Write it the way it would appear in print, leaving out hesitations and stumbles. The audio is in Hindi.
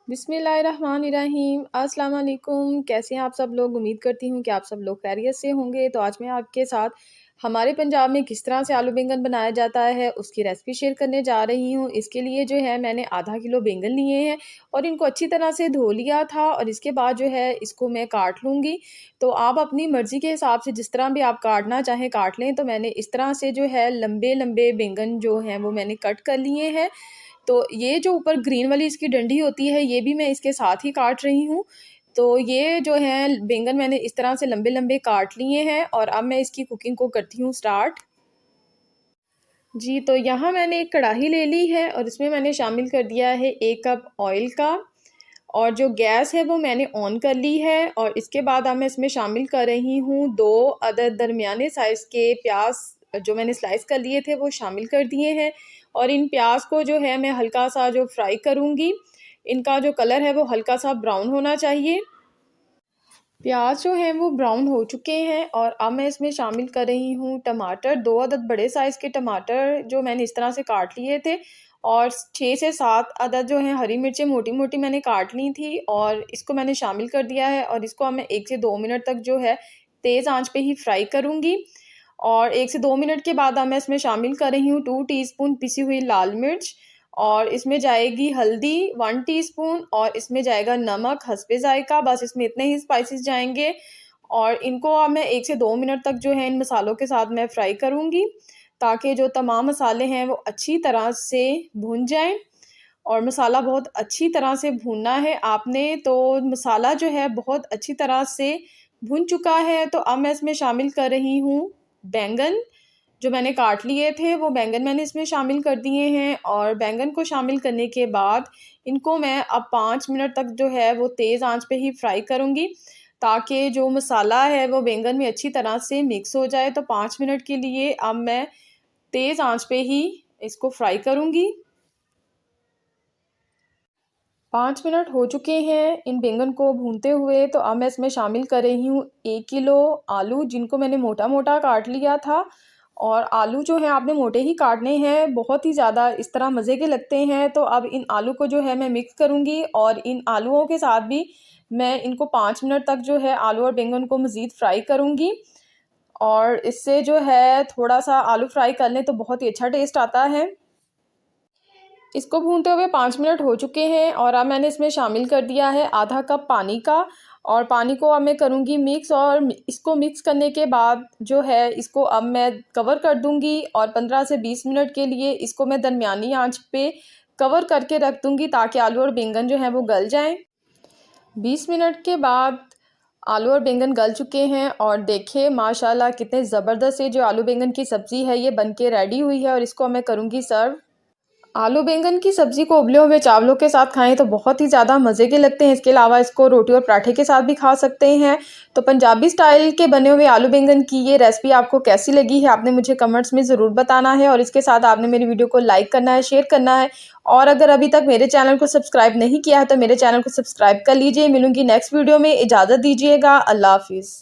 बिस्मिल्लाहिर्रहमानिर्रहीम। अस्सलाम वालेकुम। कैसे हैं आप सब लोग? उम्मीद करती हूँ कि आप सब लोग खैरियत से होंगे। तो आज मैं आपके साथ हमारे पंजाब में किस तरह से आलू बैंगन बनाया जाता है उसकी रेसिपी शेयर करने जा रही हूँ। इसके लिए जो है मैंने आधा किलो बैंगन लिए हैं और इनको अच्छी तरह से धो लिया था और इसके बाद जो है इसको मैं काट लूँगी। तो आप अपनी मर्ज़ी के हिसाब से जिस तरह भी आप काटना चाहें काट लें। तो मैंने इस तरह से जो है लंबे लंबे बैंगन जो हैं वो मैंने कट कर लिए हैं। तो ये जो ऊपर ग्रीन वाली इसकी डंडी होती है ये भी मैं इसके साथ ही काट रही हूँ। तो ये जो है बैंगन मैंने इस तरह से लंबे-लंबे काट लिए हैं और अब मैं इसकी कुकिंग को करती हूँ स्टार्ट। जी, तो यहाँ मैंने एक कढ़ाई ले ली है और इसमें मैंने शामिल कर दिया है 1 कप ऑयल का और जो गैस है वो मैंने ऑन कर ली है और इसके बाद अब मैं इसमें शामिल कर रही हूँ 2 अदद दरमियाने साइज़ के प्याज जो मैंने स्लाइस कर लिए थे वो शामिल कर दिए हैं और इन प्याज को जो है मैं हल्का सा जो फ्राई करूँगी। इनका जो कलर है वो हल्का सा ब्राउन होना चाहिए। प्याज जो हैं वो ब्राउन हो चुके हैं और अब मैं इसमें शामिल कर रही हूँ टमाटर। 2 अदद बड़े साइज़ के टमाटर जो मैंने इस तरह से काट लिए थे और 6 से 7 अदद जो हैं हरी मिर्चें मोटी-मोटी मैंने काट ली थी और इसको मैंने शामिल कर दिया है और इसको अब मैं 1 से 2 मिनट तक जो है तेज़ आंच पे ही फ्राई करूँगी। और 1 से 2 मिनट के बाद अब मैं इसमें शामिल कर रही हूँ 2 टीस्पून पिसी हुई लाल मिर्च और इसमें जाएगी हल्दी 1 टीस्पून और इसमें जाएगा नमक हस्बे ज़ायक़ा। बस इसमें इतने ही स्पाइसेस जाएँगे और इनको अब मैं 1 से 2 मिनट तक जो है इन मसालों के साथ मैं फ्राई करूँगी ताकि जो तमाम मसाले हैं वो अच्छी तरह से भुन जाएँ और मसाला बहुत अच्छी तरह से भूनना है आपने। तो मसाला जो है बहुत अच्छी तरह से भुन चुका है तो अब मैं इसमें शामिल कर रही हूँ बैंगन जो मैंने काट लिए थे वो बैंगन मैंने इसमें शामिल कर दिए हैं और बैंगन को शामिल करने के बाद इनको मैं अब 5 मिनट तक जो है वो तेज़ आंच पे ही फ्राई करूँगी ताकि जो मसाला है वो बैंगन में अच्छी तरह से मिक्स हो जाए। तो 5 मिनट के लिए अब मैं तेज़ आंच पे ही इसको फ्राई करूँगी। 5 मिनट हो चुके हैं इन बैंगन को भूनते हुए तो अब मैं इसमें शामिल कर रही हूँ 1 किलो आलू जिनको मैंने मोटा-मोटा काट लिया था और आलू जो है आपने मोटे ही काटने हैं, बहुत ही ज़्यादा इस तरह मज़े के लगते हैं। तो अब इन आलू को जो है मैं मिक्स करूँगी और इन आलूओं के साथ भी मैं इनको 5 मिनट तक जो है आलू और बैंगन को मज़ीद फ्राई करूँगी और इससे जो है थोड़ा-सा आलू फ्राई कर लें तो बहुत ही अच्छा टेस्ट आता है। इसको भूनते हुए 5 मिनट हो चुके हैं और अब मैंने इसमें शामिल कर दिया है आधा कप पानी का और पानी को अब मैं करूँगी मिक्स और इसको मिक्स करने के बाद जो है इसको अब मैं कवर कर दूँगी और 15 से 20 मिनट के लिए इसको मैं दरमियानी आंच पे कवर करके रख दूँगी ताकि आलू और बैंगन जो हैं वो गल जाएँ। 20 मिनट के बाद आलू और बैंगन गल चुके हैं और देखिए माशाल्लाह कितने ज़बरदस्त ये जो आलू बैंगन की सब्ज़ी है ये बनके रेडी हुई है और इसको मैं करूँगी सर्व। आलू बैंगन की सब्ज़ी को उबले हुए चावलों के साथ खाएं तो बहुत ही ज़्यादा मज़े के लगते हैं। इसके अलावा इसको रोटी और पराठे के साथ भी खा सकते हैं। तो पंजाबी स्टाइल के बने हुए आलू बैंगन की ये रेसिपी आपको कैसी लगी है आपने मुझे कमेंट्स में ज़रूर बताना है और इसके साथ आपने मेरी वीडियो को लाइक करना है, शेयर करना है और अगर अभी तक मेरे चैनल को सब्सक्राइब नहीं किया है तो मेरे चैनल को सब्सक्राइब कर लीजिए। मिलूँगी नेक्स्ट वीडियो में, इजाज़त दीजिएगा। अल्लाह हाफ़िज़।